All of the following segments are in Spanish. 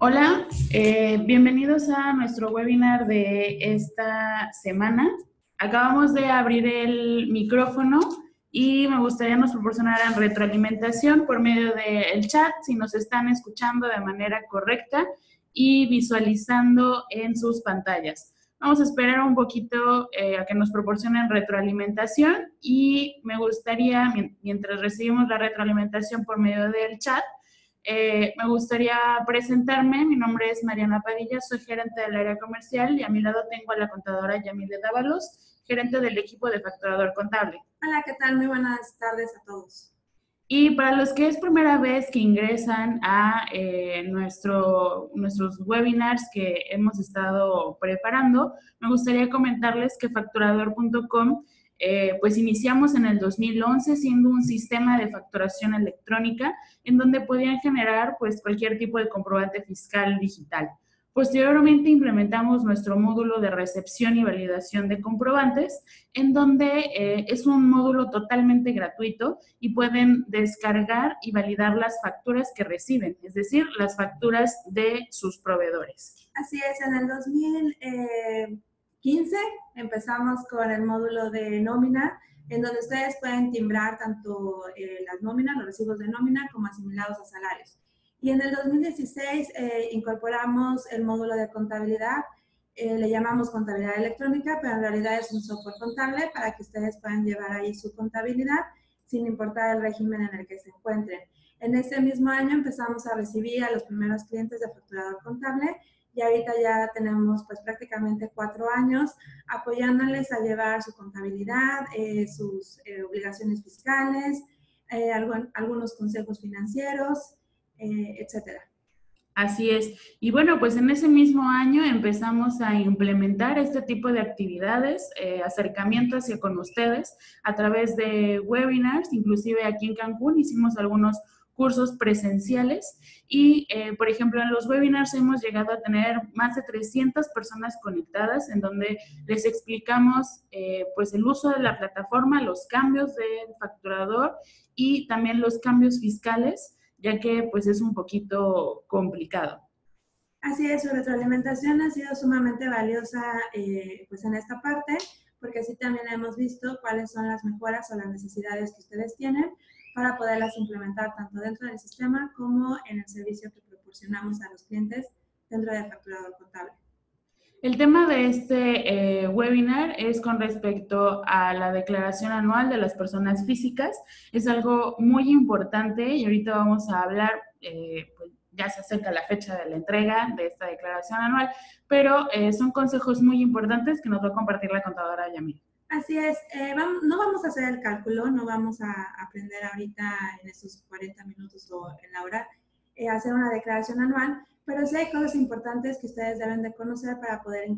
Hola, bienvenidos a nuestro webinar de esta semana. Acabamos de abrir el micrófono y me gustaría nos proporcionaran retroalimentación por medio del chat, si nos están escuchando de manera correcta y visualizando en sus pantallas. Vamos a esperar un poquito a que nos proporcionen retroalimentación y me gustaría, mientras recibimos la retroalimentación por medio del chat, me gustaría presentarme. Mi nombre es Mariana Padilla, soy gerente del área comercial y a mi lado tengo a la contadora Yamile Dávalos, gerente del equipo de facturador contable. Hola, ¿qué tal? Muy buenas tardes a todos. Y para los que es primera vez que ingresan a nuestros webinars que hemos estado preparando, me gustaría comentarles que facturador.com pues iniciamos en el 2011 siendo un sistema de facturación electrónica en donde podían generar pues cualquier tipo de comprobante fiscal digital. Posteriormente implementamos nuestro módulo de recepción y validación de comprobantes, en donde es un módulo totalmente gratuito y pueden descargar y validar las facturas que reciben, es decir, las facturas de sus proveedores. Así es, en el 2015 empezamos con el módulo de nómina, en donde ustedes pueden timbrar tanto las nóminas, los recibos de nómina, como asimilados a salarios. Y en el 2016 incorporamos el módulo de contabilidad, le llamamos contabilidad electrónica, pero en realidad es un software contable para que ustedes puedan llevar ahí su contabilidad sin importar el régimen en el que se encuentren. En ese mismo año empezamos a recibir a los primeros clientes de facturador contable y ahorita ya tenemos pues prácticamente 4 años apoyándoles a llevar su contabilidad, sus obligaciones fiscales, algunos consejos financieros, etcétera. Así es. Y bueno, pues en ese mismo año empezamos a implementar este tipo de actividades, acercamiento hacia con ustedes a través de webinars, inclusive aquí en Cancún hicimos algunos cursos presenciales y, por ejemplo, en los webinars hemos llegado a tener más de 300 personas conectadas en donde les explicamos pues el uso de la plataforma, los cambios del facturador y también los cambios fiscales, ya que pues es un poquito complicado. Así es, su retroalimentación ha sido sumamente valiosa pues en esta parte, porque así también hemos visto cuáles son las mejoras o las necesidades que ustedes tienen para poderlas implementar tanto dentro del sistema como en el servicio que proporcionamos a los clientes dentro de Facturador Contable. El tema de este webinar es con respecto a la declaración anual de las personas físicas. Es algo muy importante y ahorita vamos a hablar, pues ya se acerca la fecha de la entrega de esta declaración anual, pero son consejos muy importantes que nos va a compartir la contadora Yamil. Así es, no vamos a hacer el cálculo, no vamos a aprender ahorita en estos 40 minutos o en la hora hacer una declaración anual, pero sí hay cosas importantes que ustedes deben de conocer para poder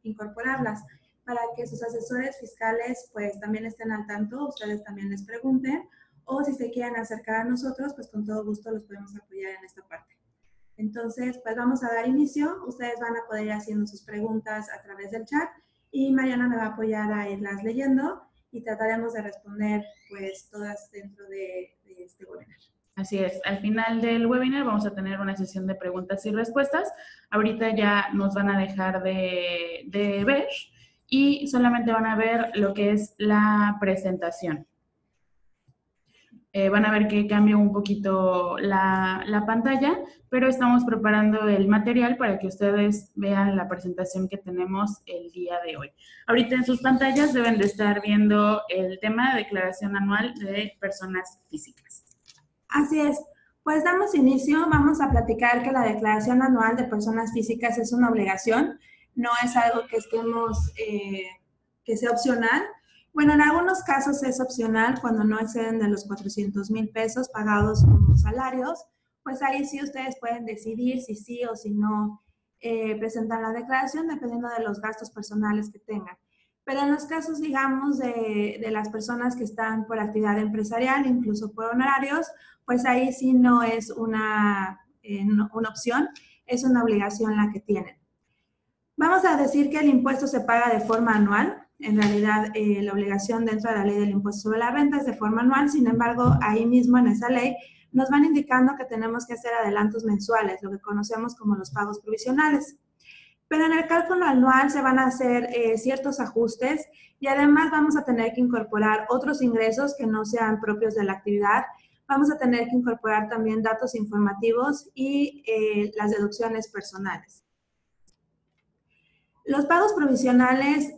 incorporarlas, para que sus asesores fiscales pues también estén al tanto, ustedes también les pregunten, o si se quieren acercar a nosotros, pues con todo gusto los podemos apoyar en esta parte. Entonces, pues vamos a dar inicio, ustedes van a poder ir haciendo sus preguntas a través del chat y Mariana me va a apoyar a irlas leyendo y trataremos de responder pues todas dentro de este webinar. Así es, al final del webinar vamos a tener una sesión de preguntas y respuestas. Ahorita ya nos van a dejar de ver y solamente van a ver lo que es la presentación. Van a ver que cambia un poquito la pantalla, pero estamos preparando el material para que ustedes vean la presentación que tenemos el día de hoy. Ahorita en sus pantallas deben de estar viendo el tema de declaración anual de personas físicas. Así es. Pues damos inicio, vamos a platicar que la declaración anual de personas físicas es una obligación, no es algo que que sea opcional. Bueno, en algunos casos es opcional cuando no exceden de los 400,000 pesos pagados como salarios, pues ahí sí ustedes pueden decidir si sí o si no presentan la declaración dependiendo de los gastos personales que tengan. Pero en los casos, digamos, de las personas que están por actividad empresarial, incluso por honorarios, pues ahí sí no es una opción, es una obligación la que tienen. Vamos a decir que el impuesto se paga de forma anual. En realidad, la obligación dentro de la ley del impuesto sobre la renta es de forma anual. Sin embargo, ahí mismo en esa ley nos van indicando que tenemos que hacer adelantos mensuales, lo que conocemos como los pagos provisionales. Pero en el cálculo anual se van a hacer ciertos ajustes y además vamos a tener que incorporar otros ingresos que no sean propios de la actividad. Vamos a tener que incorporar también datos informativos y las deducciones personales. Los pagos provisionales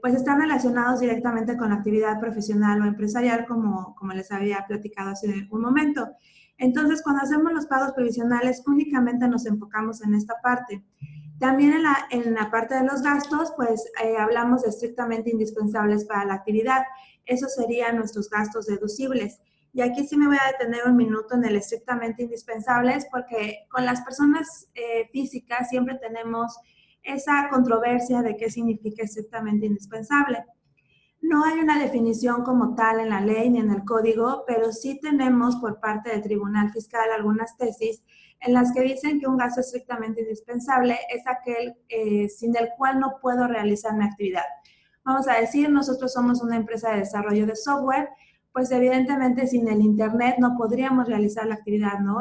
pues están relacionados directamente con la actividad profesional o empresarial, como les había platicado hace un momento. Entonces, cuando hacemos los pagos provisionales, únicamente nos enfocamos en esta parte. También en la parte de los gastos, pues hablamos de estrictamente indispensables para la actividad. Esos serían nuestros gastos deducibles. Y aquí sí me voy a detener un minuto en el estrictamente indispensables, porque con las personas físicas siempre tenemos esa controversia de qué significa estrictamente indispensable. No hay una definición como tal en la ley ni en el código, pero sí tenemos por parte del Tribunal Fiscal algunas tesis en las que dicen que un gasto estrictamente indispensable es aquel sin el cual no puedo realizar mi actividad. Vamos a decir, nosotros somos una empresa de desarrollo de software, pues evidentemente sin el Internet no podríamos realizar la actividad, ¿no?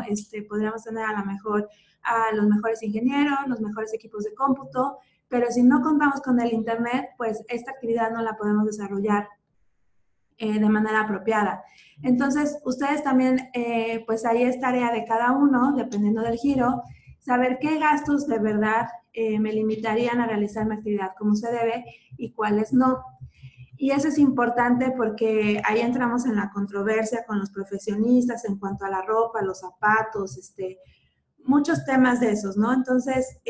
Podríamos tener a lo mejor a los mejores ingenieros, los mejores equipos de cómputo, pero si no contamos con el Internet, pues esta actividad no la podemos desarrollar de manera apropiada. Entonces, ustedes también, pues ahí es tarea de cada uno, dependiendo del giro, saber qué gastos de verdad me limitarían a realizar mi actividad como se debe y cuáles no. Y eso es importante porque ahí entramos en la controversia con los profesionistas en cuanto a la ropa, los zapatos, muchos temas de esos, ¿no? Entonces,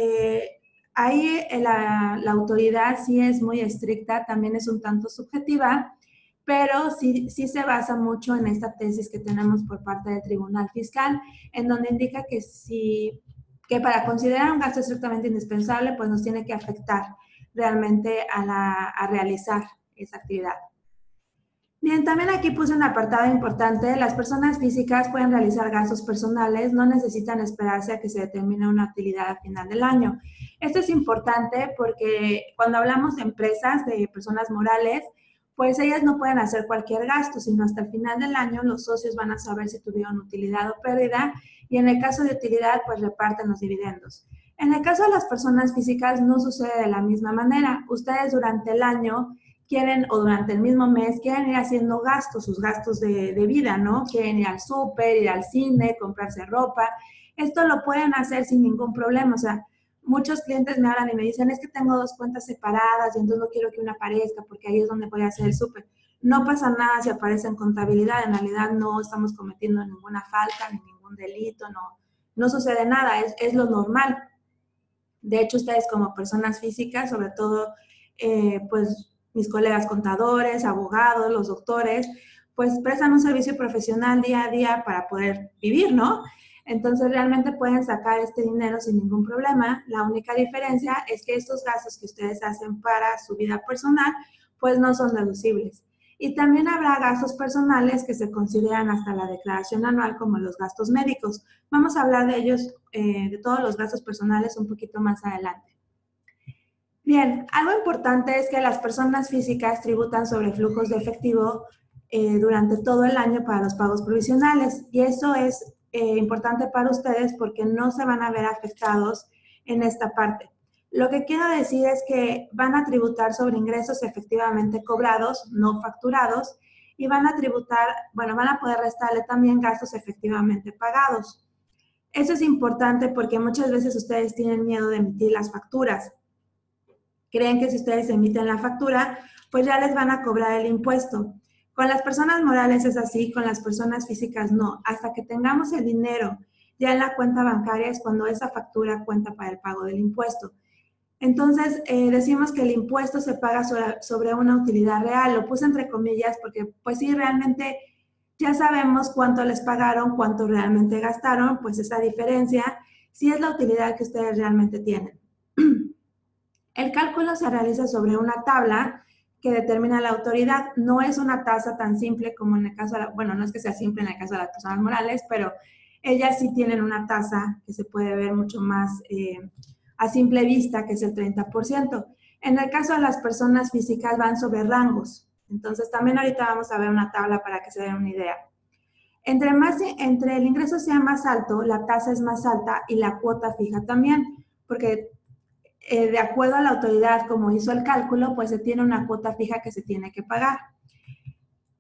ahí la autoridad sí es muy estricta, también es un tanto subjetiva, pero sí se basa mucho en esta tesis que tenemos por parte del Tribunal Fiscal, en donde indica que para considerar un gasto estrictamente indispensable, pues nos tiene que afectar realmente a realizar esa actividad. Bien, también aquí puse un apartado importante. Las personas físicas pueden realizar gastos personales, no necesitan esperarse a que se determine una utilidad al final del año. Esto es importante porque cuando hablamos de empresas, de personas morales, pues ellas no pueden hacer cualquier gasto, sino hasta el final del año los socios van a saber si tuvieron utilidad o pérdida y en el caso de utilidad, pues reparten los dividendos. En el caso de las personas físicas no sucede de la misma manera. Ustedes durante el año quieren, o durante el mismo mes, quieren ir haciendo gastos, sus gastos de vida, ¿no? Quieren ir al súper, ir al cine, comprarse ropa. Esto lo pueden hacer sin ningún problema. O sea, muchos clientes me hablan y me dicen, es que tengo dos cuentas separadas y entonces no quiero que una aparezca porque ahí es donde voy a hacer el súper. No pasa nada si aparece en contabilidad. En realidad no estamos cometiendo ninguna falta, ni ningún delito, no sucede nada, es lo normal. De hecho, ustedes como personas físicas, sobre todo, pues, mis colegas contadores, abogados, los doctores, pues prestan un servicio profesional día a día para poder vivir, ¿no? Entonces, realmente pueden sacar este dinero sin ningún problema. La única diferencia es que estos gastos que ustedes hacen para su vida personal, pues no son deducibles. Y también habrá gastos personales que se consideran hasta la declaración anual como los gastos médicos. Vamos a hablar de ellos, de todos los gastos personales un poquito más adelante. Bien, algo importante es que las personas físicas tributan sobre flujos de efectivo durante todo el año para los pagos provisionales y eso es importante para ustedes porque no se van a ver afectados en esta parte. Lo que quiero decir es que van a tributar sobre ingresos efectivamente cobrados, no facturados, y van a tributar, bueno, van a poder restarle también gastos efectivamente pagados. Eso es importante porque muchas veces ustedes tienen miedo de emitir las facturas. Creen que si ustedes emiten la factura, pues ya les van a cobrar el impuesto. Con las personas morales es así, con las personas físicas no. Hasta que tengamos el dinero ya en la cuenta bancaria es cuando esa factura cuenta para el pago del impuesto. Entonces, decimos que el impuesto se paga sobre una utilidad real. Lo puse entre comillas porque, pues sí, realmente ya sabemos cuánto les pagaron, cuánto realmente gastaron, pues esa diferencia sí es la utilidad que ustedes realmente tienen. El cálculo se realiza sobre una tabla que determina la autoridad. No es una tasa tan simple como en el caso de, bueno, no es que sea simple en el caso de las personas morales, pero ellas sí tienen una tasa que se puede ver mucho más a simple vista, que es el 30%. En el caso de las personas físicas van sobre rangos. Entonces, también ahorita vamos a ver una tabla para que se den una idea. Entre el ingreso sea más alto, la tasa es más alta y la cuota fija también, porque de acuerdo a la autoridad como hizo el cálculo, pues se tiene una cuota fija que se tiene que pagar.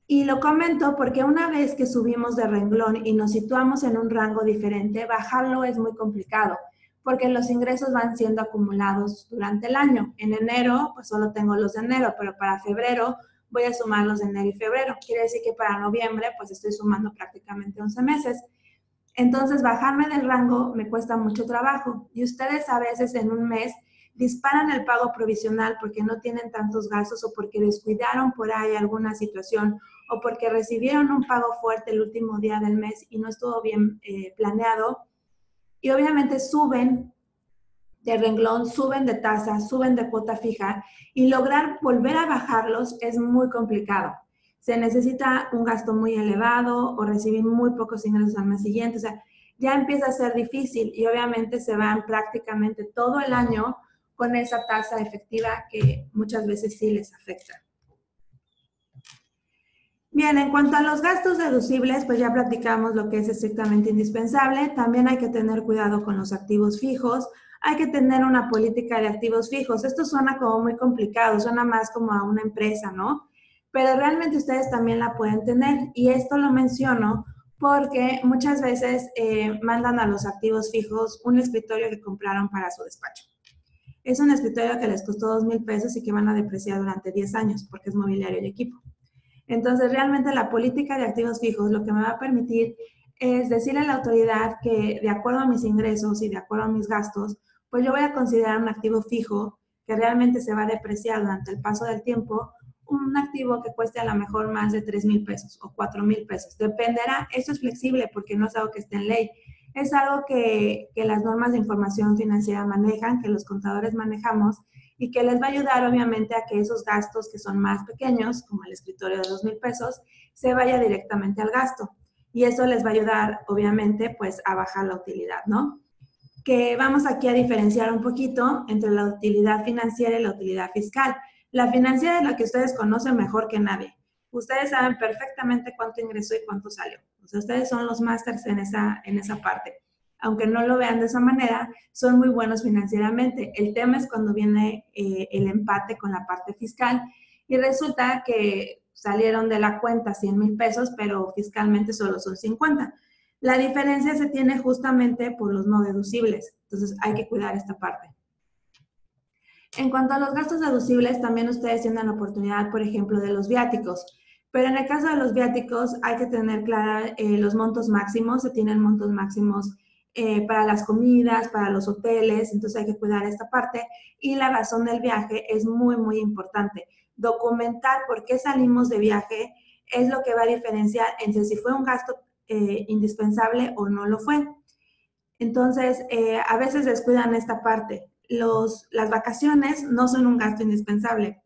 Y lo comento porque una vez que subimos de renglón y nos situamos en un rango diferente, bajarlo es muy complicado, porque los ingresos van siendo acumulados durante el año. En enero, pues solo tengo los de enero, pero para febrero voy a sumar los de enero y febrero. Quiere decir que para noviembre, pues estoy sumando prácticamente 11 meses. Entonces, bajarme del rango me cuesta mucho trabajo. Y ustedes a veces en un mes disparan el pago provisional porque no tienen tantos gastos o porque descuidaron por ahí alguna situación o porque recibieron un pago fuerte el último día del mes y no estuvo bien planeado. Y obviamente suben de renglón, suben de tasa, suben de cuota fija y lograr volver a bajarlos es muy complicado. Se necesita un gasto muy elevado o recibir muy pocos ingresos al mes siguiente. O sea, ya empieza a ser difícil y obviamente se van prácticamente todo el año con esa tasa efectiva que muchas veces sí les afecta. Bien, en cuanto a los gastos deducibles, pues ya platicamos lo que es estrictamente indispensable. También hay que tener cuidado con los activos fijos. Hay que tener una política de activos fijos. Esto suena como muy complicado, suena más como a una empresa, ¿no? Pero realmente ustedes también la pueden tener. Y esto lo menciono porque muchas veces mandan a los activos fijos un escritorio que compraron para su despacho. Es un escritorio que les costó 2,000 pesos y que van a depreciar durante 10 años porque es mobiliario y equipo. Entonces, realmente la política de activos fijos lo que me va a permitir es decirle a la autoridad que de acuerdo a mis ingresos y de acuerdo a mis gastos, pues yo voy a considerar un activo fijo que realmente se va a depreciar durante el paso del tiempo, un activo que cueste a lo mejor más de 3,000 pesos o 4,000 pesos. Dependerá, esto es flexible porque no es algo que esté en ley. Es algo que las normas de información financiera manejan, que los contadores manejamos y que les va a ayudar obviamente a que esos gastos que son más pequeños, como el escritorio de 2,000 pesos, se vaya directamente al gasto. Y eso les va a ayudar obviamente pues a bajar la utilidad, ¿no? Que vamos aquí a diferenciar un poquito entre la utilidad financiera y la utilidad fiscal. La financiera es la que ustedes conocen mejor que nadie. Ustedes saben perfectamente cuánto ingresó y cuánto salió. O sea, ustedes son los másters en esa parte. Aunque no lo vean de esa manera, son muy buenos financieramente. El tema es cuando viene el empate con la parte fiscal y resulta que salieron de la cuenta 100,000 pesos, pero fiscalmente solo son 50. La diferencia se tiene justamente por los no deducibles. Entonces, hay que cuidar esta parte. En cuanto a los gastos deducibles, también ustedes tienen la oportunidad, por ejemplo, de los viáticos. Pero en el caso de los viáticos, hay que tener clara los montos máximos. Se tienen montos máximos para las comidas, para los hoteles. Entonces, hay que cuidar esta parte. Y la razón del viaje es muy, muy importante. Documentar por qué salimos de viaje es lo que va a diferenciar entre si fue un gasto indispensable o no lo fue. Entonces, a veces descuidan esta parte. Las vacaciones no son un gasto indispensable.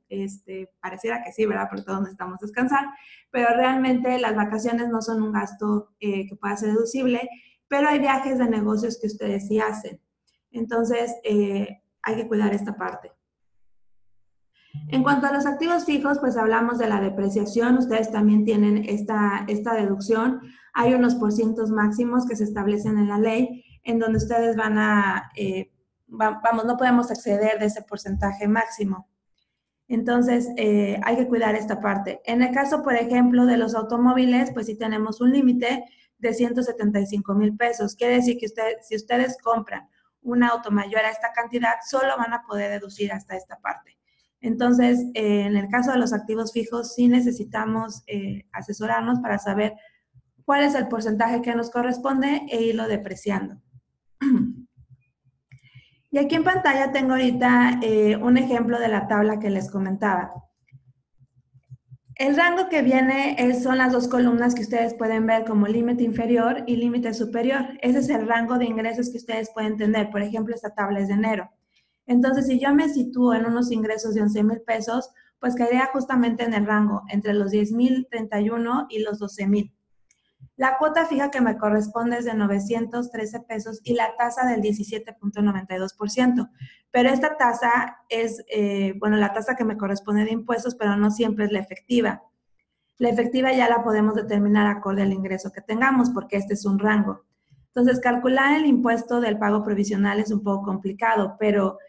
Pareciera que sí, ¿verdad? Porque todos necesitamos descansar, pero realmente las vacaciones no son un gasto que pueda ser deducible, pero hay viajes de negocios que ustedes sí hacen. Entonces, hay que cuidar esta parte. En cuanto a los activos fijos, pues hablamos de la depreciación. Ustedes también tienen esta deducción. Hay unos porcientos máximos que se establecen en la ley, en donde ustedes van a, no podemos exceder de ese porcentaje máximo. Entonces, hay que cuidar esta parte. En el caso, por ejemplo, de los automóviles, pues sí tenemos un límite de 175,000 pesos. Quiere decir que si ustedes compran un auto mayor a esta cantidad, solo van a poder deducir hasta esta parte. Entonces, en el caso de los activos fijos, sí necesitamos asesorarnos para saber cuál es el porcentaje que nos corresponde e irlo depreciando. Y aquí en pantalla tengo ahorita un ejemplo de la tabla que les comentaba. El rango que viene son las dos columnas que ustedes pueden ver como límite inferior y límite superior. Ese es el rango de ingresos que ustedes pueden tener. Por ejemplo, esta tabla es de enero. Entonces, si yo me sitúo en unos ingresos de 11,000 pesos, pues caería justamente en el rango entre los 10,031 y los 12,000. La cuota fija que me corresponde es de 913 pesos y la tasa del 17.92%. Pero esta tasa es, la tasa que me corresponde de impuestos, pero no siempre es la efectiva. La efectiva ya la podemos determinar acorde al ingreso que tengamos, porque este es un rango. Entonces, calcular el impuesto del pago provisional es un poco complicado, pero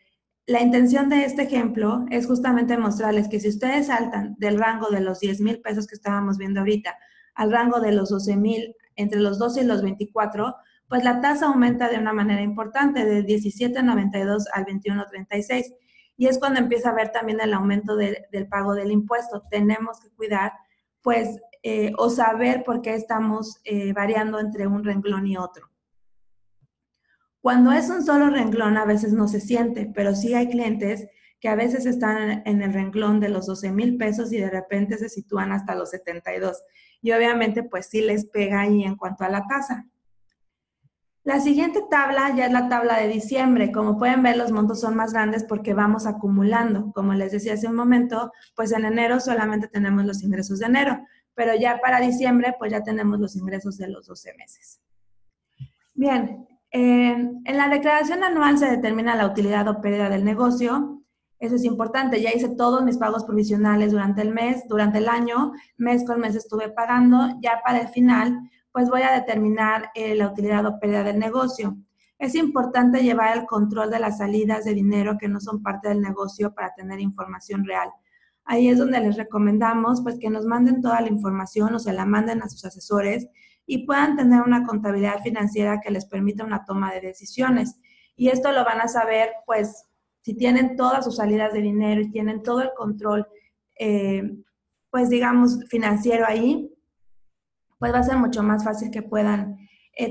la intención de este ejemplo es justamente mostrarles que si ustedes saltan del rango de los 10,000 pesos que estábamos viendo ahorita al rango de los 12,000, entre los 12 y los 24, pues la tasa aumenta de una manera importante, de 17.92 al 21.36. Y es cuando empieza a haber también el aumento del pago del impuesto. Tenemos que cuidar, pues, o saber por qué estamos variando entre un renglón y otro. Cuando es un solo renglón a veces no se siente, pero sí hay clientes que a veces están en el renglón de los 12,000 pesos y de repente se sitúan hasta los 72. Y obviamente pues sí les pega ahí en cuanto a la tasa. La siguiente tabla ya es la tabla de diciembre. Como pueden ver, los montos son más grandes porque vamos acumulando. Como les decía hace un momento, pues en enero solamente tenemos los ingresos de enero, pero ya para diciembre pues ya tenemos los ingresos de los 12 meses. Bien, en la declaración anual se determina la utilidad o pérdida del negocio. Eso es importante. Ya hice todos mis pagos provisionales durante el mes, durante el año, mes con mes estuve pagando. Ya para el final, pues voy a determinar la utilidad o pérdida del negocio. Es importante llevar el control de las salidas de dinero que no son parte del negocio para tener información real. Ahí es donde les recomendamos pues que nos manden toda la información o se la manden a sus asesores y puedan tener una contabilidad financiera que les permita una toma de decisiones. Y esto lo van a saber, pues, si tienen todas sus salidas de dinero y tienen todo el control, pues, digamos, financiero ahí, pues va a ser mucho más fácil que puedan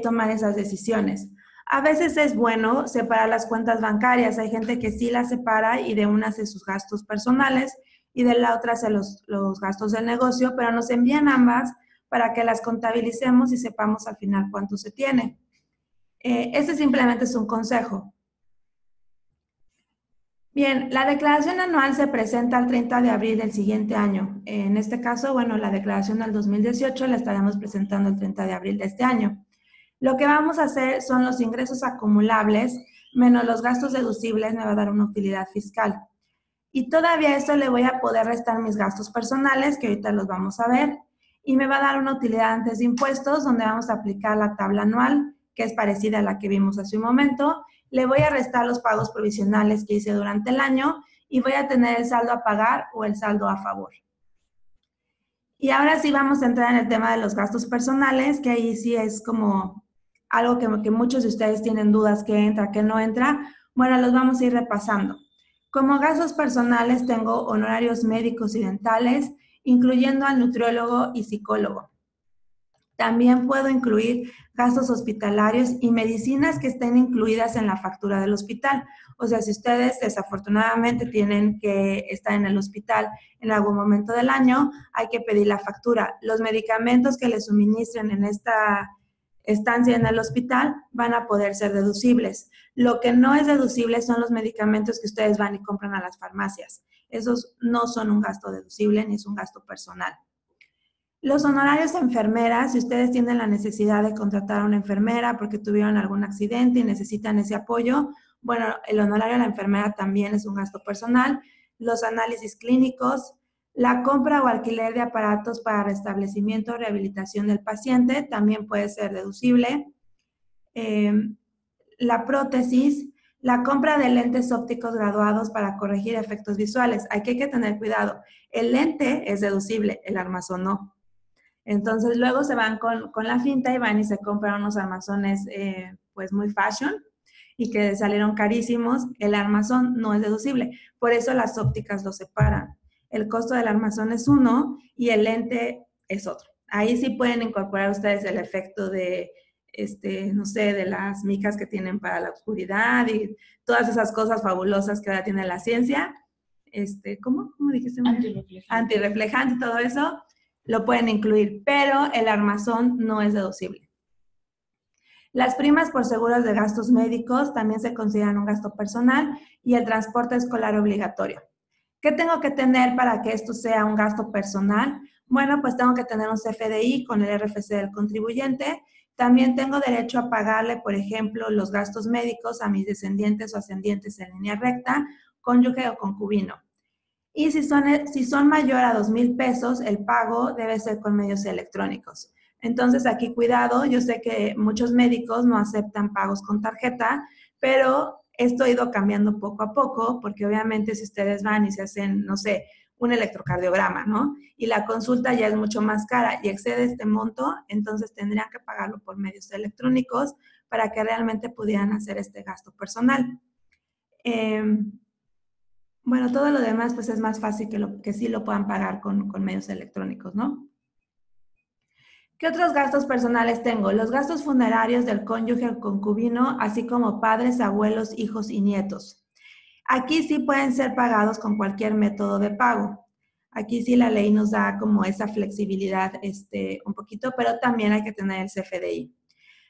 tomar esas decisiones. A veces es bueno separar las cuentas bancarias. Hay gente que sí las separa y de una hace sus gastos personales y de la otra hace los gastos del negocio, pero nos envían ambas para que las contabilicemos y sepamos al final cuánto se tiene. Este simplemente es un consejo. Bien, la declaración anual se presenta el 30 de abril del siguiente año. En este caso, bueno, la declaración del 2018 la estaremos presentando el 30 de abril de este año. Lo que vamos a hacer son los ingresos acumulables menos los gastos deducibles, me va a dar una utilidad fiscal. Y todavía a esto le voy a poder restar mis gastos personales, que ahorita los vamos a ver, y me va a dar una utilidad antes de impuestos, donde vamos a aplicar la tabla anual, que es parecida a la que vimos hace un momento. Le voy a restar los pagos provisionales que hice durante el año y voy a tener el saldo a pagar o el saldo a favor. Y ahora sí vamos a entrar en el tema de los gastos personales, que ahí sí es como algo que muchos de ustedes tienen dudas, qué entra, qué no entra. Bueno, los vamos a ir repasando. Como gastos personales tengo honorarios médicos y dentales, incluyendo al nutriólogo y psicólogo. También puedo incluir gastos hospitalarios y medicinas que estén incluidas en la factura del hospital. O sea, si ustedes desafortunadamente tienen que estar en el hospital en algún momento del año, hay que pedir la factura. Los medicamentos que les suministren en esta estancia en el hospital van a poder ser deducibles. Lo que no es deducible son los medicamentos que ustedes van y compran a las farmacias. Esos no son un gasto deducible ni es un gasto personal. Los honorarios de enfermeras, si ustedes tienen la necesidad de contratar a una enfermera porque tuvieron algún accidente y necesitan ese apoyo, bueno, el honorario de la enfermera también es un gasto personal. Los análisis clínicos, la compra o alquiler de aparatos para restablecimiento o rehabilitación del paciente también puede ser deducible. La prótesis, la compra de lentes ópticos graduados para corregir efectos visuales. Aquí hay que tener cuidado. El lente es deducible, el armazón no. Entonces, luego se van con la finta y van y se compran unos armazones pues muy fashion y que salieron carísimos. El armazón no es deducible. Por eso las ópticas lo separan. El costo del armazón es uno y el lente es otro. Ahí sí pueden incorporar ustedes el efecto de, no sé, de las micas que tienen para la oscuridad y todas esas cosas fabulosas que ahora tiene la ciencia. ¿Cómo dijiste? Antirreflejante. Antirreflejante y todo eso. Lo pueden incluir, pero el armazón no es deducible. Las primas por seguros de gastos médicos también se consideran un gasto personal y el transporte escolar obligatorio. ¿Qué tengo que tener para que esto sea un gasto personal? Bueno, pues tengo que tener un CFDI con el RFC del contribuyente. También tengo derecho a pagarle, por ejemplo, los gastos médicos a mis descendientes o ascendientes en línea recta, cónyuge o concubino. Y si son mayor a 2,000 pesos, el pago debe ser con medios electrónicos. Entonces, aquí cuidado, yo sé que muchos médicos no aceptan pagos con tarjeta, pero esto ha ido cambiando poco a poco, porque obviamente si ustedes van y se hacen, no sé, un electrocardiograma, ¿no? Y la consulta ya es mucho más cara y excede este monto, entonces tendrían que pagarlo por medios electrónicos para que realmente pudieran hacer este gasto personal. Bueno, todo lo demás pues es más fácil que sí lo puedan pagar con medios electrónicos, ¿no? ¿Qué otros gastos personales tengo? Los gastos funerarios del cónyuge o concubino, así como padres, abuelos, hijos y nietos. Aquí sí pueden ser pagados con cualquier método de pago. Aquí sí la ley nos da como esa flexibilidad un poquito, pero también hay que tener el CFDI.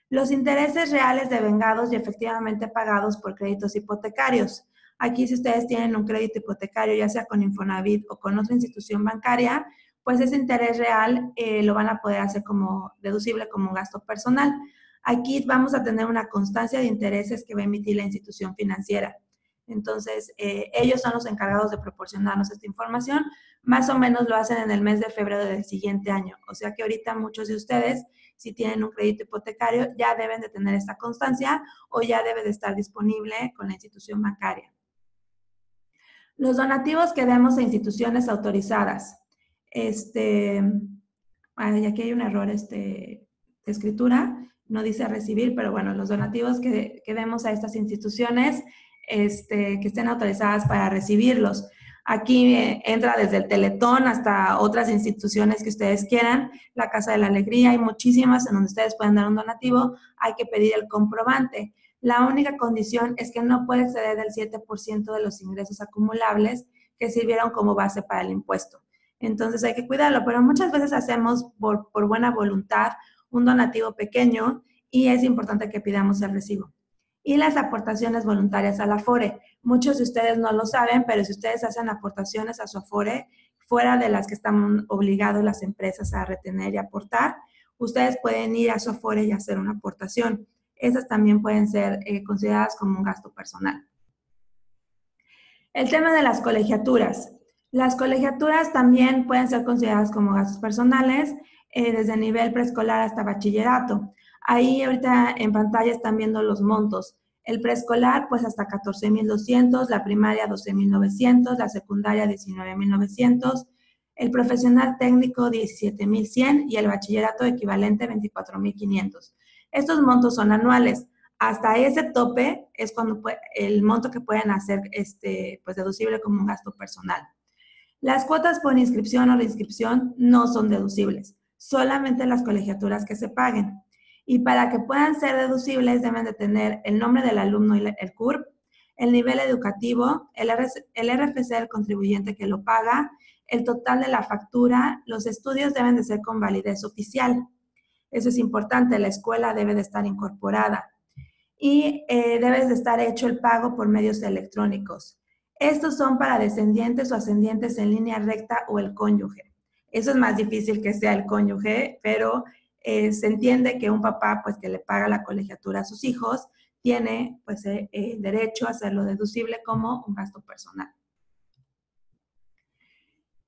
Los intereses reales devengados y efectivamente pagados por créditos hipotecarios. Aquí si ustedes tienen un crédito hipotecario, ya sea con Infonavit o con otra institución bancaria, pues ese interés real lo van a poder hacer como deducible como un gasto personal. Aquí vamos a tener una constancia de intereses que va a emitir la institución financiera. Entonces, ellos son los encargados de proporcionarnos esta información. Más o menos lo hacen en el mes de febrero del siguiente año. O sea que ahorita muchos de ustedes, si tienen un crédito hipotecario, ya deben de tener esta constancia o ya debe de estar disponible con la institución bancaria. Los donativos que demos a instituciones autorizadas. Aquí hay un error de escritura, no dice recibir, pero bueno, los donativos que demos a estas instituciones que estén autorizadas para recibirlos. Aquí entra desde el Teletón hasta otras instituciones que ustedes quieran, la Casa de la Alegría, hay muchísimas en donde ustedes pueden dar un donativo, hay que pedir el comprobante. La única condición es que no puede exceder del 7% de los ingresos acumulables que sirvieron como base para el impuesto. Entonces hay que cuidarlo, pero muchas veces hacemos por buena voluntad un donativo pequeño y es importante que pidamos el recibo. Y las aportaciones voluntarias al Afore. Muchos de ustedes no lo saben, pero si ustedes hacen aportaciones a su Afore, fuera de las que están obligados las empresas a retener y aportar, ustedes pueden ir a su Afore y hacer una aportación. Esas también pueden ser consideradas como un gasto personal. El tema de las colegiaturas. Las colegiaturas también pueden ser consideradas como gastos personales desde nivel preescolar hasta bachillerato. Ahí ahorita en pantalla están viendo los montos. El preescolar pues hasta 14,200, la primaria 12,900, la secundaria 19,900, el profesional técnico 17,100 y el bachillerato equivalente 24,500. Estos montos son anuales. Hasta ese tope es cuando el monto que pueden hacer pues deducible como un gasto personal. Las cuotas por inscripción o reinscripción no son deducibles, solamente las colegiaturas que se paguen. Y para que puedan ser deducibles deben de tener el nombre del alumno y el CURP, el nivel educativo, el RFC del contribuyente que lo paga, el total de la factura, los estudios deben de ser con validez oficial. Eso es importante, la escuela debe de estar incorporada. Y debe de estar hecho el pago por medios electrónicos. Estos son para descendientes o ascendientes en línea recta o el cónyuge. Eso es más difícil que sea el cónyuge, pero se entiende que un papá pues que le paga la colegiatura a sus hijos tiene pues el derecho a hacerlo deducible como un gasto personal.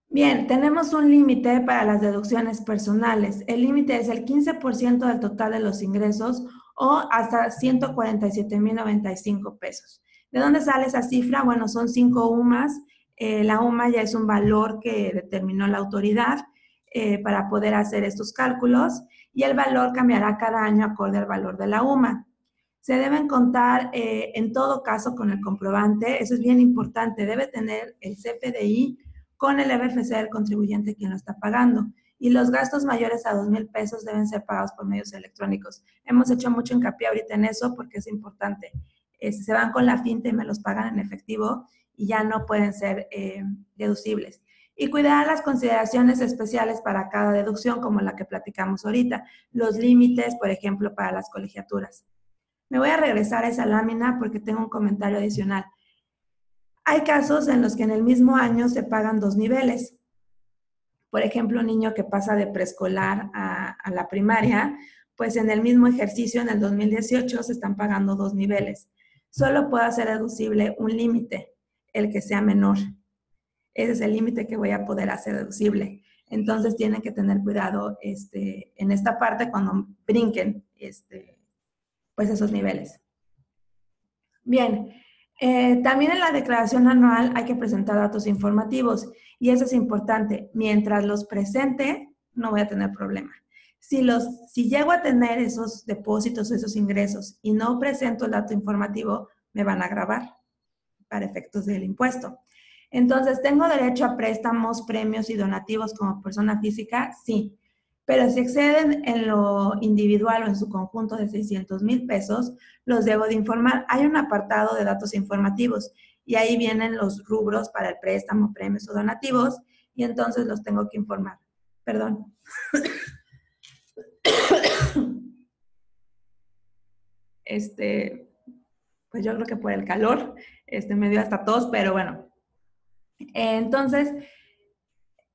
Bien, tenemos un límite para las deducciones personales. El límite es el 15% del total de los ingresos o hasta 147,095 pesos. ¿De dónde sale esa cifra? Bueno, son 5 UMAS. La UMA ya es un valor que determinó la autoridad para poder hacer estos cálculos y el valor cambiará cada año acorde al valor de la UMA. Se deben contar en todo caso con el comprobante, eso es bien importante, debe tener el CFDI con el RFC del contribuyente quien lo está pagando. Y los gastos mayores a 2,000 pesos deben ser pagados por medios electrónicos. Hemos hecho mucho hincapié ahorita en eso porque es importante. Se van con la finta y me los pagan en efectivo y ya no pueden ser deducibles. Y cuidar las consideraciones especiales para cada deducción, como la que platicamos ahorita. Los límites, por ejemplo, para las colegiaturas. Me voy a regresar a esa lámina porque tengo un comentario adicional. Hay casos en los que en el mismo año se pagan 2 niveles. Por ejemplo, un niño que pasa de preescolar a la primaria, pues en el mismo ejercicio, en el 2018, se están pagando 2 niveles. Solo puede ser deducible un límite, el que sea menor. ese es el límite que voy a poder hacer deducible. Entonces tienen que tener cuidado en esta parte cuando brinquen pues esos niveles. Bien, también en la declaración anual hay que presentar datos informativos y eso es importante. Mientras los presente, no voy a tener problema. Si llego a tener esos depósitos o esos ingresos y no presento el dato informativo, me van a gravar para efectos del impuesto. Entonces, ¿tengo derecho a préstamos, premios y donativos como persona física? Sí. Pero si exceden en lo individual o en su conjunto de 600,000 pesos, los debo de informar. Hay un apartado de datos informativos y ahí vienen los rubros para el préstamo, premios o donativos y entonces los tengo que informar. Perdón. Pues yo creo que por el calor, me dio hasta tos, pero bueno. Entonces,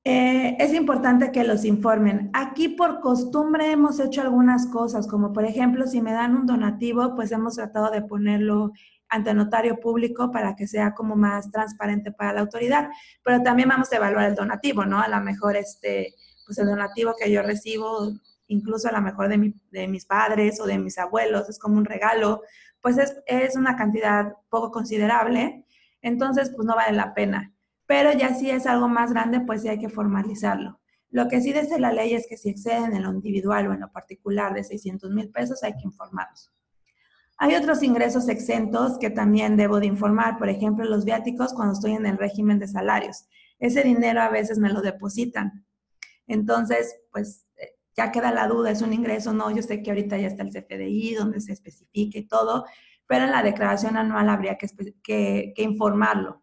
es importante que los informen. Aquí por costumbre hemos hecho algunas cosas, como por ejemplo, si me dan un donativo, pues hemos tratado de ponerlo ante notario público para que sea como más transparente para la autoridad, pero también vamos a evaluar el donativo, ¿no? A lo mejor, pues el donativo que yo recibo, incluso a lo mejor de mis padres o de mis abuelos, es como un regalo, pues es una cantidad poco considerable, entonces pues no vale la pena. Pero ya si es algo más grande, pues sí hay que formalizarlo. Lo que sí dice la ley es que si exceden en lo individual o en lo particular de 600,000 pesos, hay que informarlos. Hay otros ingresos exentos que también debo de informar, por ejemplo, los viáticos cuando estoy en el régimen de salarios. Ese dinero a veces me lo depositan. Entonces, pues ya queda la duda, ¿es un ingreso? No, yo sé que ahorita ya está el CFDI, donde se especifica y todo, pero en la declaración anual habría que informarlo.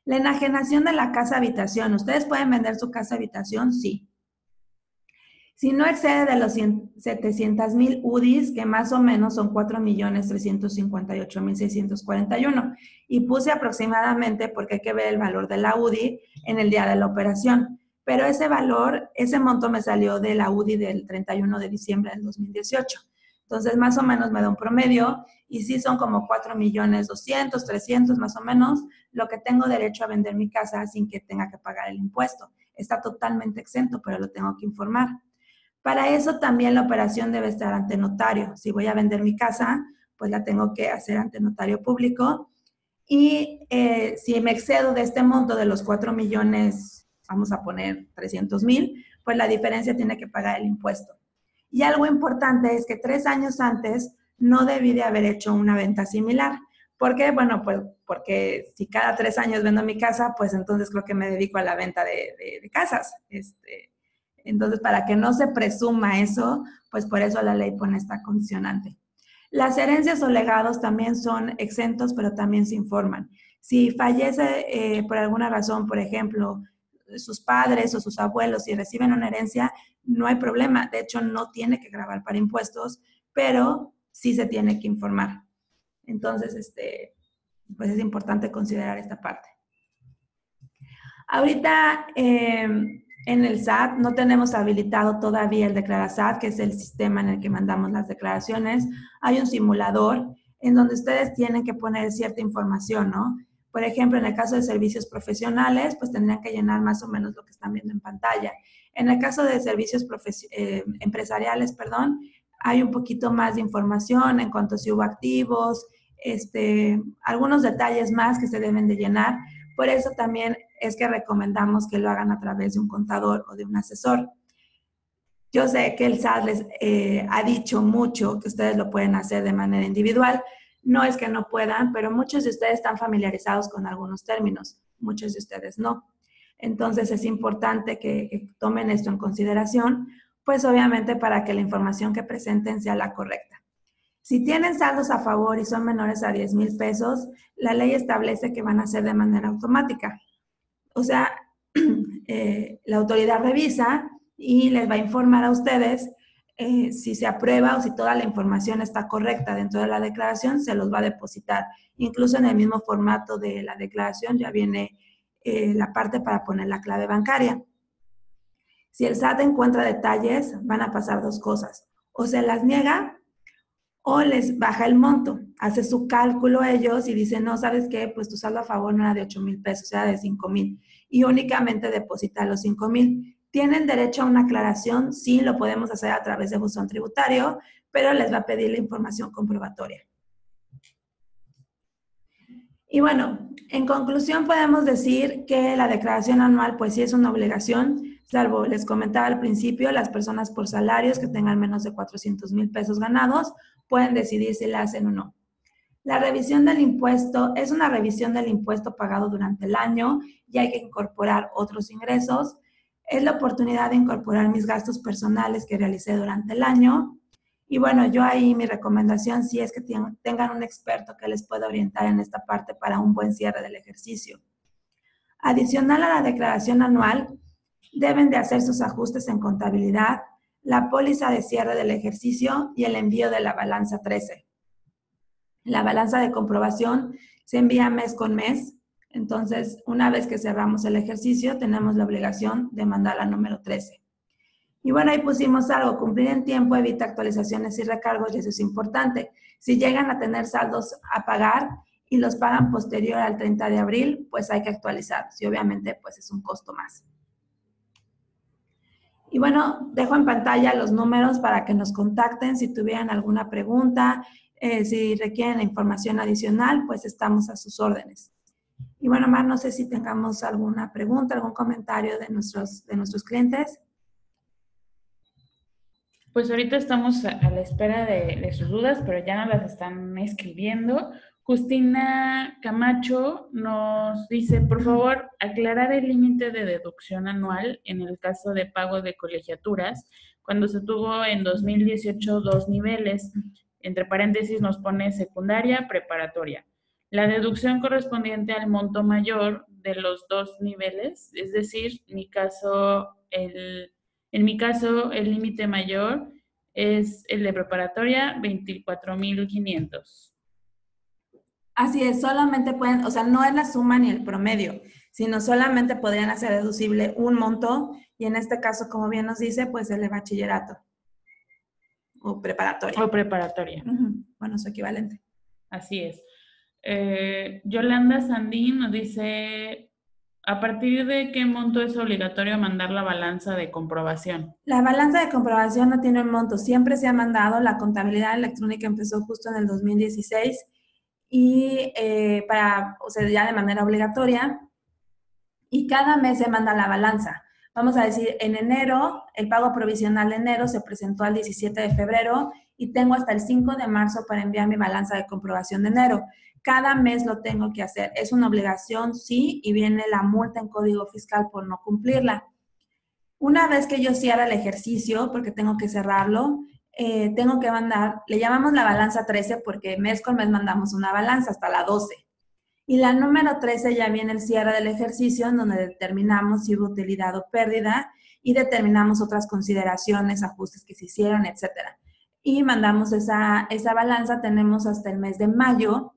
La enajenación de la casa habitación. ¿Ustedes pueden vender su casa habitación? Sí. Si no excede de los 700,000 UDIs, que más o menos son 4,358,641. Y puse aproximadamente porque hay que ver el valor de la UDI en el día de la operación. Pero ese valor, ese monto me salió de la UDI del 31 de diciembre del 2018. Entonces, más o menos me da un promedio y sí son como 4,200,000, 300 más o menos, lo que tengo derecho a vender mi casa sin que tenga que pagar el impuesto. Está totalmente exento, pero lo tengo que informar. Para eso también la operación debe estar ante notario. Si voy a vender mi casa, pues la tengo que hacer ante notario público. Y si me excedo de este monto de los 4,000,000, vamos a poner 300,000, pues la diferencia tiene que pagar el impuesto. Y algo importante es que 3 años antes no debí de haber hecho una venta similar. ¿Por qué? Bueno, pues porque si cada 3 años vendo mi casa, pues entonces creo que me dedico a la venta de casas. Entonces, para que no se presuma eso, pues por eso la ley pone esta condicionante. Las herencias o legados también son exentos, pero también se informan. Si fallece por alguna razón, por ejemplo, sus padres o sus abuelos y reciben una herencia, no hay problema. De hecho, no tiene que gravar para impuestos, pero sí se tiene que informar. Entonces, pues es importante considerar esta parte. Ahorita, en el SAT no tenemos habilitado todavía el DeclaraSAT, que es el sistema en el que mandamos las declaraciones. Hay un simulador en donde ustedes tienen que poner cierta información, ¿no? Por ejemplo, en el caso de servicios profesionales, pues tendrían que llenar más o menos lo que están viendo en pantalla. En el caso de servicios empresariales, perdón, hay un poquito más de información en cuanto a si hubo activos, algunos detalles más que se deben de llenar. Por eso también es que recomendamos que lo hagan a través de un contador o de un asesor. Yo sé que el SAT les ha dicho mucho que ustedes lo pueden hacer de manera individual. No es que no puedan, pero muchos de ustedes están familiarizados con algunos términos, muchos de ustedes no. Entonces es importante que tomen esto en consideración, pues obviamente para que la información que presenten sea la correcta. Si tienen saldos a favor y son menores a 10,000 pesos, la ley establece que van a ser de manera automática. O sea, la autoridad revisa y les va a informar a ustedes si se aprueba o si toda la información está correcta dentro de la declaración, se los va a depositar. Incluso en el mismo formato de la declaración ya viene la parte para poner la clave bancaria. Si el SAT encuentra detalles, van a pasar dos cosas. O se las niega o les baja el monto. hace su cálculo ellos y dicen, no, ¿sabes qué? Pues tu saldo a favor no era de 8,000 pesos, era de 5,000 y únicamente deposita los 5,000. ¿Tienen derecho a una aclaración? Sí, lo podemos hacer a través de buzón tributario, pero les va a pedir la información comprobatoria. Y bueno, en conclusión podemos decir que la declaración anual pues sí es una obligación, salvo les comentaba al principio, las personas por salarios que tengan menos de 400,000 pesos ganados pueden decidir si la hacen o no. La revisión del impuesto es una revisión del impuesto pagado durante el año y hay que incorporar otros ingresos. Es la oportunidad de incorporar mis gastos personales que realicé durante el año. Y bueno, yo ahí mi recomendación sí es que tengan un experto que les pueda orientar en esta parte para un buen cierre del ejercicio. Adicional a la declaración anual, deben de hacer sus ajustes en contabilidad, la póliza de cierre del ejercicio y el envío de la balanza 13. La balanza de comprobación se envía mes con mes, entonces una vez que cerramos el ejercicio tenemos la obligación de mandar la número 13. Y bueno, ahí pusimos algo, cumplir en tiempo evita actualizaciones y recargos y eso es importante. Si llegan a tener saldos a pagar y los pagan posterior al 30 de abril, pues hay que actualizarlos y obviamente pues es un costo más. Y bueno, dejo en pantalla los números para que nos contacten si tuvieran alguna pregunta, si requieren información adicional, pues estamos a sus órdenes. Y bueno, Mar, no sé si tengamos alguna pregunta, algún comentario de nuestros clientes. Pues ahorita estamos a la espera de sus dudas, pero ya nos las están escribiendo. Justina Camacho nos dice, por favor, aclarar el límite de deducción anual en el caso de pago de colegiaturas, cuando se tuvo en 2018 2 niveles, entre paréntesis nos pone secundaria, preparatoria. La deducción correspondiente al monto mayor de los 2 niveles, es decir, en mi caso, el límite mayor es el de preparatoria, 24,500. Así es, solamente pueden, o sea, no es la suma ni el promedio, sino solamente podrían hacer deducible un monto y en este caso, como bien nos dice, pues el de bachillerato o preparatoria. O preparatoria. Bueno, su equivalente. Así es. Yolanda Sandín nos dice, ¿a partir de qué monto es obligatorio mandar la balanza de comprobación? La balanza de comprobación no tiene un monto, siempre se ha mandado, la contabilidad electrónica empezó justo en el 2016 y o sea, ya de manera obligatoria y cada mes se manda la balanza. Vamos a decir, en enero, el pago provisional de enero se presentó al 17 de febrero y tengo hasta el 5 de marzo para enviar mi balanza de comprobación de enero. Cada mes lo tengo que hacer. Es una obligación, sí, y viene la multa en código fiscal por no cumplirla. Una vez que yo cierre el ejercicio, porque tengo que cerrarlo, tengo que mandar, le llamamos la balanza 13 porque mes con mes mandamos una balanza hasta la 12. Y la número 13 ya viene el cierre del ejercicio en donde determinamos si hubo utilidad o pérdida y determinamos otras consideraciones, ajustes que se hicieron, etc. Y mandamos esa balanza, tenemos hasta el mes de mayo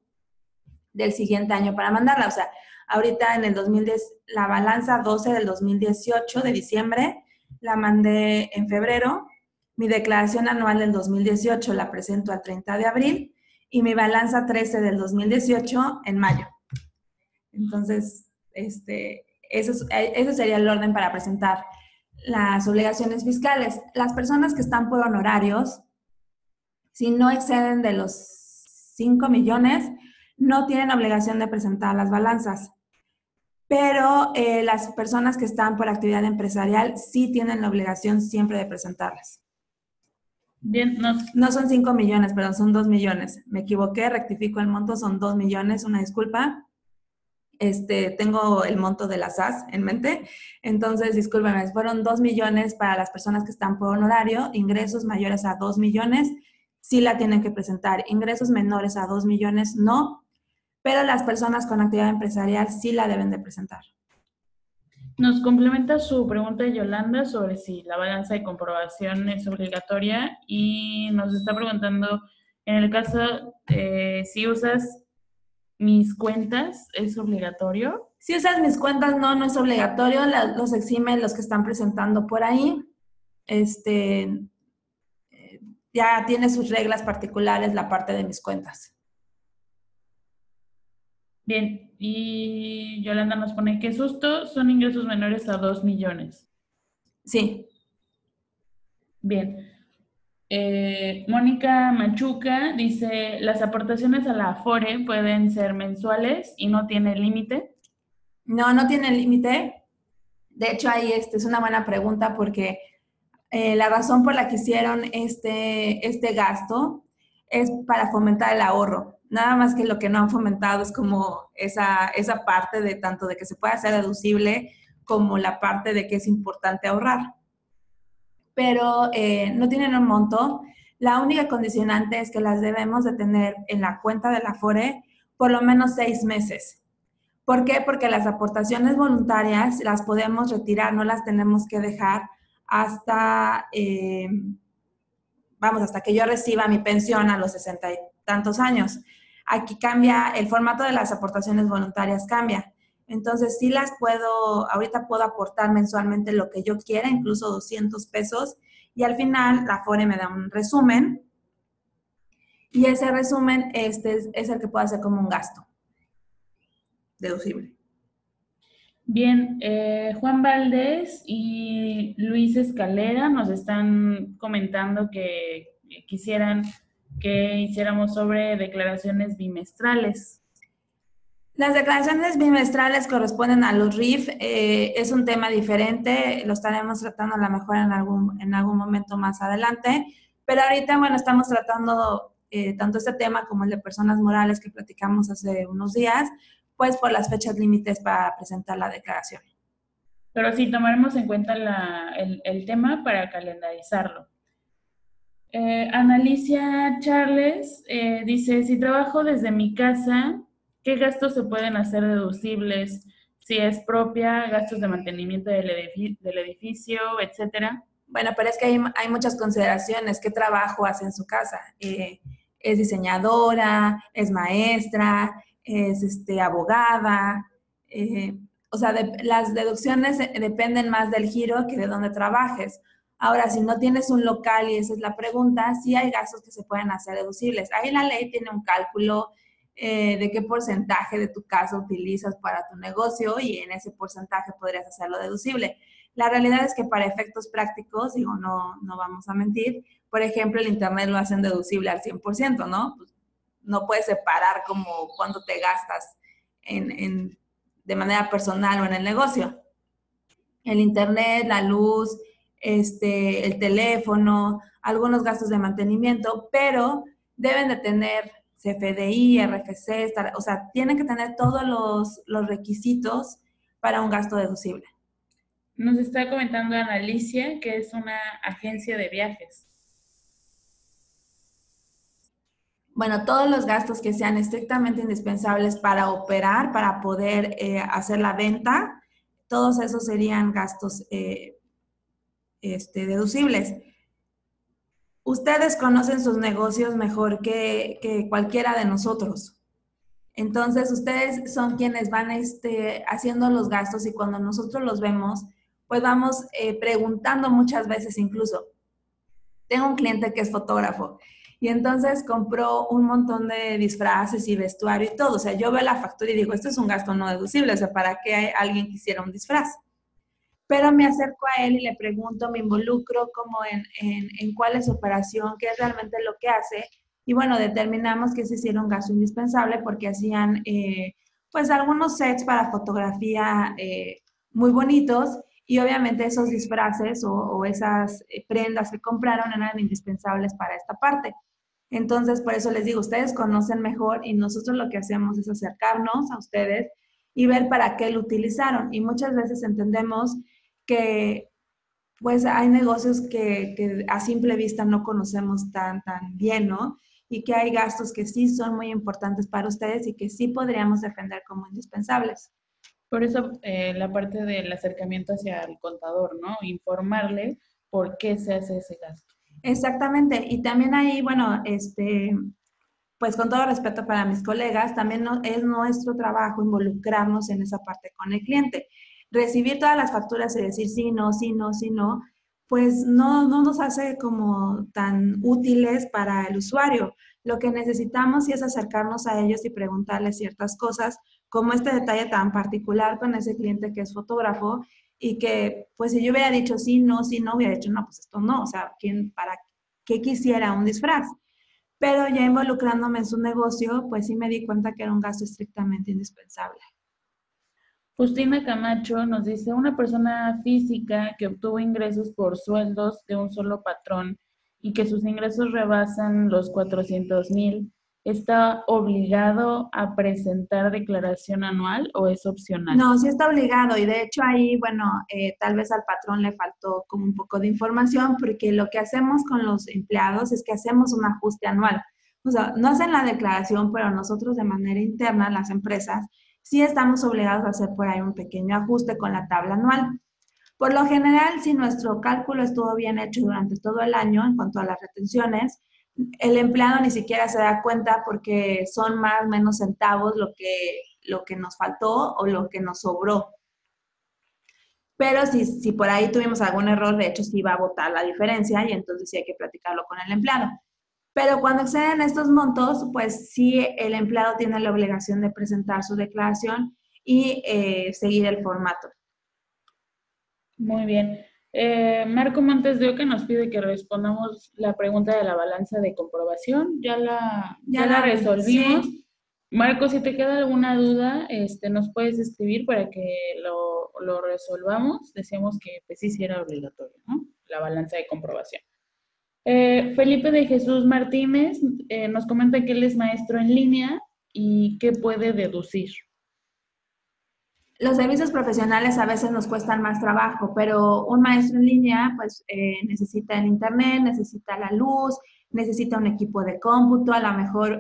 del siguiente año para mandarla. O sea, ahorita en el 2010, la balanza 12 del 2018 de diciembre, la mandé en febrero. Mi declaración anual del 2018 la presento al 30 de abril y mi balanza 13 del 2018 en mayo. Entonces, eso sería el orden para presentar las obligaciones fiscales. Las personas que están por honorarios, si no exceden de los 5 millones, no tienen obligación de presentar las balanzas. Pero las personas que están por actividad empresarial sí tienen la obligación siempre de presentarlas. Bien, no son 5 millones, perdón, son 2 millones. Me equivoqué, rectifico el monto, son 2 millones, una disculpa. Tengo el monto de la SAS en mente, entonces discúlpenme, fueron 2 millones para las personas que están por honorario, ingresos mayores a 2 millones, sí la tienen que presentar, ingresos menores a 2 millones, no, pero las personas con actividad empresarial sí la deben de presentar. Nos complementa su pregunta Yolanda sobre si la balanza de comprobación es obligatoria y nos está preguntando, en el caso, si usas mis cuentas, ¿es obligatorio? Si usas mis cuentas, no es obligatorio, los eximen los que están presentando por ahí. Ya tiene sus reglas particulares la parte de mis cuentas. Bien, y Yolanda nos pone, qué susto, son ingresos menores a 2 millones. Sí. Bien. Mónica Machuca dice, las aportaciones a la Afore pueden ser mensuales y no tiene límite. No, no tiene límite. De hecho, ahí es una buena pregunta porque la razón por la que hicieron este gasto es para fomentar el ahorro. Nada más que lo que no han fomentado es como esa parte de tanto de que se pueda hacer deducible como la parte de que es importante ahorrar. Pero no tienen un monto. La única condicionante es que las debemos de tener en la cuenta de la Afore por lo menos 6 meses. ¿Por qué? Porque las aportaciones voluntarias las podemos retirar, no las tenemos que dejar hasta, hasta que yo reciba mi pensión a los 60 y tantos años. Aquí cambia, el formato de las aportaciones voluntarias cambia. Entonces, sí las puedo, ahorita puedo aportar mensualmente lo que yo quiera, incluso 200 pesos, y al final la Afore me da un resumen, y ese resumen es el que puedo hacer como un gasto deducible. Bien, Juan Valdés y Luis Escalera nos están comentando que quisieran que hiciéramos sobre declaraciones bimestrales. Las declaraciones bimestrales corresponden a los RIF, es un tema diferente, lo estaremos tratando a lo mejor en algún momento más adelante, pero ahorita, bueno, estamos tratando tanto este tema como el de personas morales que platicamos hace unos días, pues por las fechas límites para presentar la declaración. Pero sí, tomaremos en cuenta el tema para calendarizarlo. Analicia Charles dice, si trabajo desde mi casa, ¿qué gastos se pueden hacer deducibles? Si es propia, gastos de mantenimiento del edificio, etcétera. Bueno, pero es que hay muchas consideraciones. ¿Qué trabajo hace en su casa? ¿Es diseñadora? ¿Es maestra? ¿Es abogada? O sea, las deducciones dependen más del giro que de dónde trabajes. Ahora, si no tienes un local, y esa es la pregunta, sí hay gastos que se pueden hacer deducibles. Ahí la ley tiene un cálculo de qué porcentaje de tu casa utilizas para tu negocio y en ese porcentaje podrías hacerlo deducible. La realidad es que para efectos prácticos, digo, no vamos a mentir, por ejemplo, el Internet lo hacen deducible al 100%, ¿no? Pues no puedes separar como cuánto te gastas de manera personal o en el negocio. El Internet, la luz, el teléfono, algunos gastos de mantenimiento, pero deben de tener CFDI, RFC, o sea, tienen que tener todos los requisitos para un gasto deducible. Nos está comentando Analicia, que es una agencia de viajes. Bueno, todos los gastos que sean estrictamente indispensables para operar, para poder hacer la venta, todos esos serían gastos deducibles. Ustedes conocen sus negocios mejor que cualquiera de nosotros. Entonces, ustedes son quienes van haciendo los gastos y cuando nosotros los vemos, pues vamos preguntando muchas veces incluso. Tengo un cliente que es fotógrafo y entonces compró un montón de disfraces y vestuario y todo. O sea, yo veo la factura y digo, esto es un gasto no deducible, o sea, ¿para qué alguien quisiera un disfraz? Pero me acerco a él y le pregunto, me involucro como en cuál es su operación, qué es realmente lo que hace. Y bueno, determinamos que ese sí era un gasto indispensable porque hacían pues algunos sets para fotografía muy bonitos y obviamente esos disfraces o esas prendas que compraron eran indispensables para esta parte. Entonces, por eso les digo, ustedes conocen mejor y nosotros lo que hacemos es acercarnos a ustedes y ver para qué lo utilizaron. Y muchas veces entendemos que pues hay negocios que a simple vista no conocemos tan bien, ¿no? Y que hay gastos que sí son muy importantes para ustedes y que sí podríamos defender como indispensables. Por eso la parte del acercamiento hacia el contador, ¿no? Informarle por qué se hace ese gasto. Exactamente. Y también ahí, bueno, pues con todo respeto para mis colegas, también es nuestro trabajo involucrarnos en esa parte con el cliente. Recibir todas las facturas y decir sí, no, sí, no, sí, no, pues no nos hace como tan útiles para el usuario. Lo que necesitamos sí es acercarnos a ellos y preguntarles ciertas cosas, como este detalle tan particular con ese cliente que es fotógrafo y que, pues si yo hubiera dicho sí, no, hubiera dicho no, pues esto no, o sea, ¿para qué quisiera un disfraz? Pero ya involucrándome en su negocio, pues sí me di cuenta que era un gasto estrictamente indispensable. Justina Camacho nos dice, una persona física que obtuvo ingresos por sueldos de un solo patrón y que sus ingresos rebasan los 400,000, ¿está obligado a presentar declaración anual o es opcional? No, sí está obligado y de hecho ahí, bueno, tal vez al patrón le faltó como un poco de información porque lo que hacemos con los empleados es que hacemos un ajuste anual. O sea, no hacen la declaración, pero nosotros de manera interna, las empresas, sí estamos obligados a hacer por ahí un pequeño ajuste con la tabla anual. Por lo general, si nuestro cálculo estuvo bien hecho durante todo el año en cuanto a las retenciones, el empleado ni siquiera se da cuenta porque son más o menos centavos lo que nos faltó o lo que nos sobró. Pero si por ahí tuvimos algún error, de hecho sí va a votar la diferencia y entonces sí hay que platicarlo con el empleado. Pero cuando exceden estos montos, pues sí el empleado tiene la obligación de presentar su declaración y seguir el formato. Muy bien. Marco Montes de Oca nos pide que respondamos la pregunta de la balanza de comprobación. Ya la resolvimos. Sí. Marco, si te queda alguna duda, nos puedes escribir para que lo resolvamos. Decíamos que pues sí era obligatorio, ¿no? La balanza de comprobación. Felipe de Jesús Martínez nos comenta que él es maestro en línea y que puede deducir. Los servicios profesionales a veces nos cuestan más trabajo, pero un maestro en línea pues necesita el internet, necesita la luz, necesita un equipo de cómputo, a lo mejor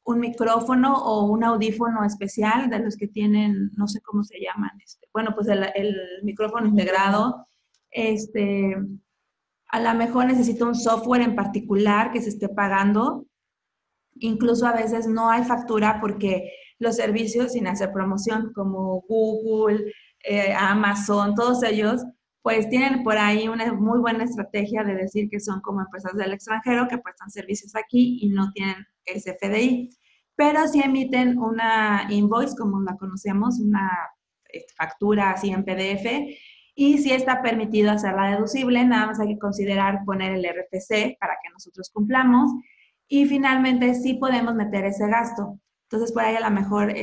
un micrófono o un audífono especial de los que tienen, no sé cómo se llaman, bueno, pues el micrófono integrado. A lo mejor necesita un software en particular que se esté pagando. Incluso a veces no hay factura porque los servicios sin hacer promoción como Google, Amazon, todos ellos, pues tienen por ahí una muy buena estrategia de decir que son como empresas del extranjero que prestan servicios aquí y no tienen ese FDI. Pero sí emiten una invoice, como la conocemos, una factura así en PDF, y sí está permitido hacerla deducible, nada más hay que considerar poner el RFC para que nosotros cumplamos. Y finalmente sí podemos meter ese gasto. Entonces, por ahí a lo mejor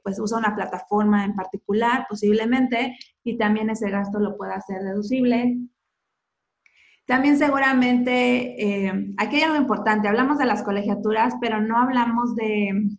pues usa una plataforma en particular, posiblemente, y también ese gasto lo pueda hacer deducible. También seguramente, aquí hay algo importante, hablamos de las colegiaturas, pero no hablamos de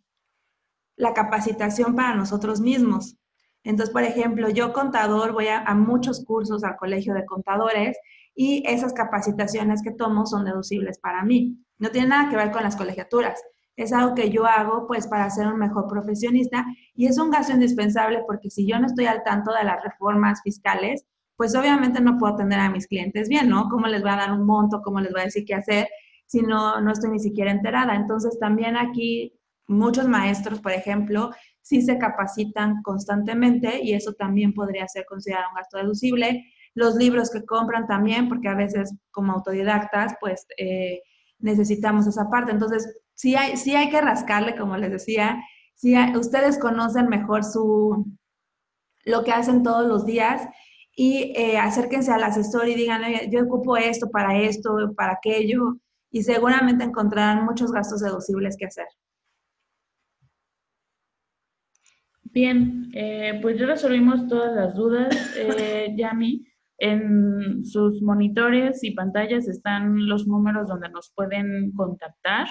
la capacitación para nosotros mismos. Entonces, por ejemplo, yo contador voy a muchos cursos al colegio de contadores y esas capacitaciones que tomo son deducibles para mí. No tiene nada que ver con las colegiaturas. Es algo que yo hago pues para ser un mejor profesionista y es un gasto indispensable porque si yo no estoy al tanto de las reformas fiscales, pues obviamente no puedo atender a mis clientes bien, ¿no? ¿Cómo les voy a dar un monto? ¿Cómo les voy a decir qué hacer si no estoy ni siquiera enterada? Entonces también aquí muchos maestros, por ejemplo, sí se capacitan constantemente y eso también podría ser considerado un gasto deducible. Los libros que compran también, porque a veces como autodidactas, pues necesitamos esa parte. Entonces, sí hay que rascarle, como les decía, ustedes conocen mejor lo que hacen todos los días y acérquense al asesor y digan, oye, yo ocupo esto, para aquello, y seguramente encontrarán muchos gastos deducibles que hacer. Bien, pues ya resolvimos todas las dudas, Yami. En sus monitores y pantallas están los números donde nos pueden contactar.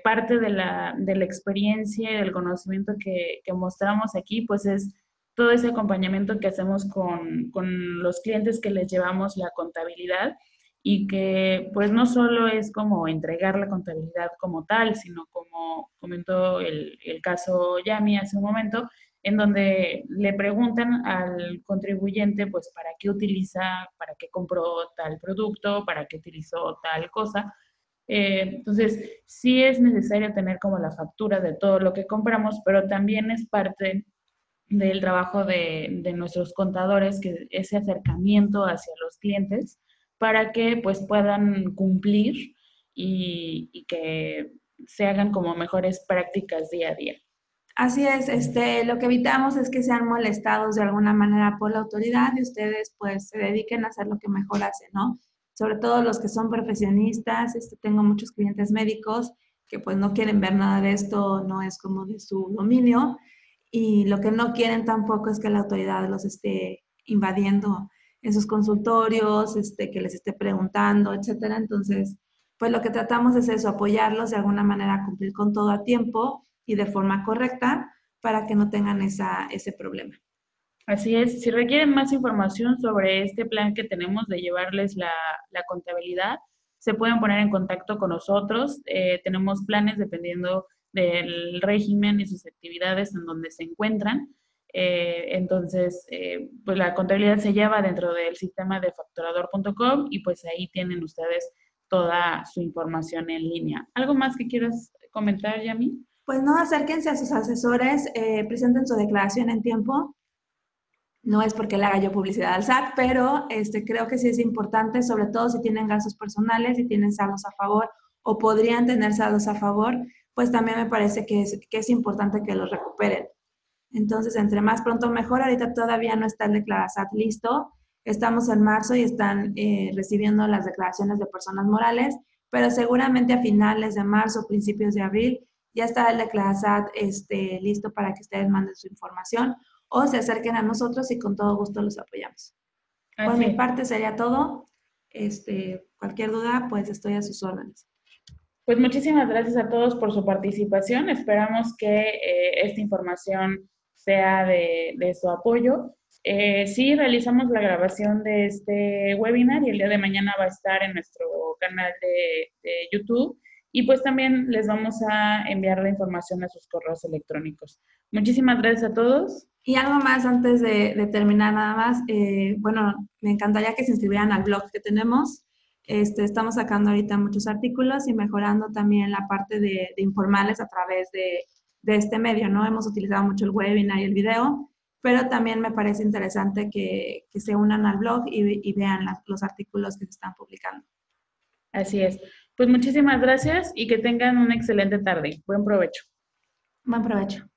Parte de la experiencia y del conocimiento que mostramos aquí, pues es todo ese acompañamiento que hacemos con los clientes que les llevamos la contabilidad y que pues no solo es como entregar la contabilidad como tal, sino como comentó el caso Yami hace un momento, en donde le preguntan al contribuyente pues para qué utiliza, para qué compró tal producto, para qué utilizó tal cosa. Entonces, sí es necesario tener como la factura de todo lo que compramos, pero también es parte del trabajo de nuestros contadores, que ese acercamiento hacia los clientes para que pues puedan cumplir y que se hagan como mejores prácticas día a día. Así es, lo que evitamos es que sean molestados de alguna manera por la autoridad y ustedes pues se dediquen a hacer lo que mejor hacen, ¿no? Sobre todo los que son profesionistas, tengo muchos clientes médicos que pues no quieren ver nada de esto, no es como de su dominio y lo que no quieren tampoco es que la autoridad los esté invadiendo en sus consultorios, que les esté preguntando, etcétera. Entonces, pues lo que tratamos es eso, apoyarlos de alguna manera, cumplir con todo a tiempo y de forma correcta para que no tengan ese problema. Así es, si requieren más información sobre este plan que tenemos de llevarles la contabilidad, se pueden poner en contacto con nosotros. Tenemos planes dependiendo del régimen y sus actividades en donde se encuentran. Entonces, pues la contabilidad se lleva dentro del sistema de facturador.com y pues ahí tienen ustedes toda su información en línea. ¿Algo más que quieras comentar, Yami? Pues no, acérquense a sus asesores, presenten su declaración en tiempo. No es porque le haga yo publicidad al SAT, pero creo que sí es importante, sobre todo si tienen gastos personales, si tienen saldos a favor o podrían tener saldos a favor, pues también me parece que es importante que los recuperen. Entonces, entre más pronto mejor. Ahorita todavía no está el Declarasat listo. Estamos en marzo y están recibiendo las declaraciones de personas morales, pero seguramente a finales de marzo, principios de abril, ya está el Declarasat listo para que ustedes manden su información o se acerquen a nosotros y con todo gusto los apoyamos. Por mi parte sería todo. Cualquier duda, pues estoy a sus órdenes. Pues muchísimas gracias a todos por su participación. Esperamos que esta información sea de su apoyo. Sí, realizamos la grabación de este webinar y el día de mañana va a estar en nuestro canal de YouTube. Y pues también les vamos a enviar la información a sus correos electrónicos. Muchísimas gracias a todos. Y algo más antes de terminar, nada más. Bueno, me encantaría que se inscribieran al blog que tenemos. Estamos sacando ahorita muchos artículos y mejorando también la parte de informales a través de este medio, ¿no? Hemos utilizado mucho el webinar y el video, pero también me parece interesante que se unan al blog y vean los artículos que se están publicando. Así es. Pues muchísimas gracias y que tengan una excelente tarde. Buen provecho. Buen provecho.